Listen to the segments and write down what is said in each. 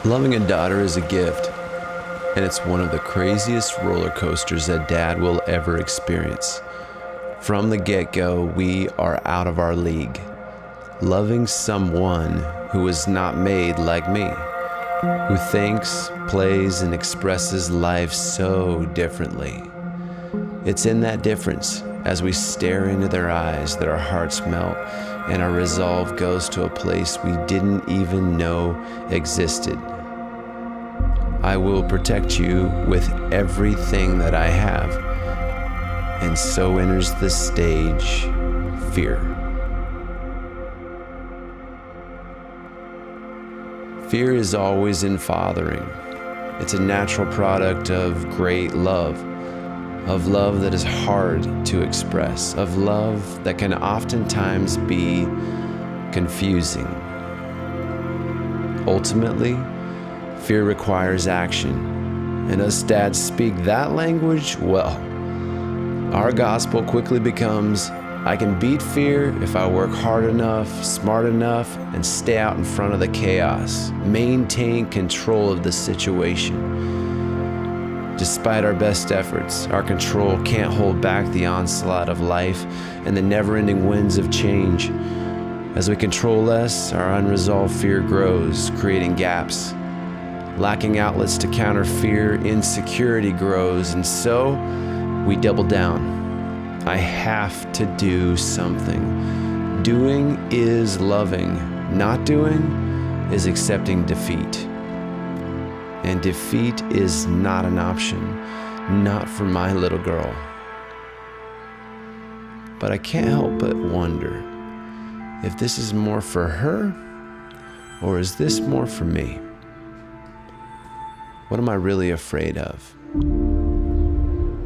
Loving a daughter is a gift, and it's one of the craziest roller coasters that Dad will ever experience. From the get-go, we are out of our league. Loving someone who is not made like me, who thinks, plays, and expresses life so differently. It's in that difference, as we stare into their eyes, that our hearts melt and our resolve goes to a place we didn't even know existed. I will protect you with everything that I have. And so enters the stage, fear. Fear is always in fathering. It's a natural product of great love that is hard to express, of love that can oftentimes be confusing. Ultimately, fear requires action, and us dads speak that language well. Our gospel quickly becomes, I can beat fear if I work hard enough, smart enough, and stay out in front of the chaos, maintain control of the situation. Despite our best efforts, our control can't hold back the onslaught of life and the never-ending winds of change. As we control less, our unresolved fear grows, creating gaps. Lacking outlets to counter fear, insecurity grows, and so we double down. I have to do something. Doing is loving. Not doing is accepting defeat. And defeat is not an option, not for my little girl. But I can't help but wonder if this is more for her, or is this more for me? What am I really afraid of?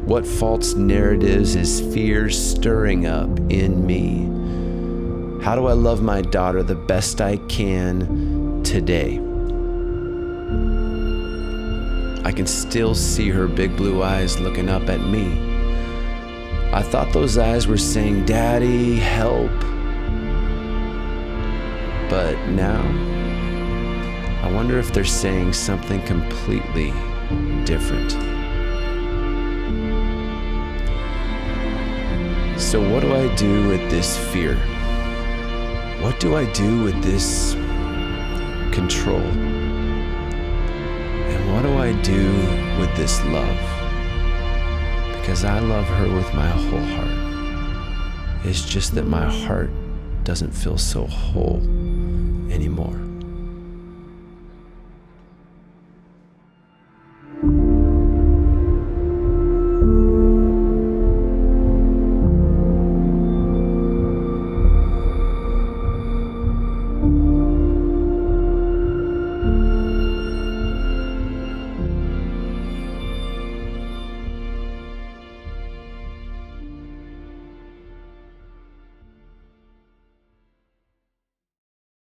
What false narratives is fear stirring up in me? How do I love my daughter the best I can today? I can still see her big blue eyes looking up at me. I thought those eyes were saying, "Daddy, help." But now, I wonder if they're saying something completely different. So what do I do with this fear? What do I do with this control? And what do I do with this love? Because I love her with my whole heart. It's just that my heart doesn't feel so whole anymore.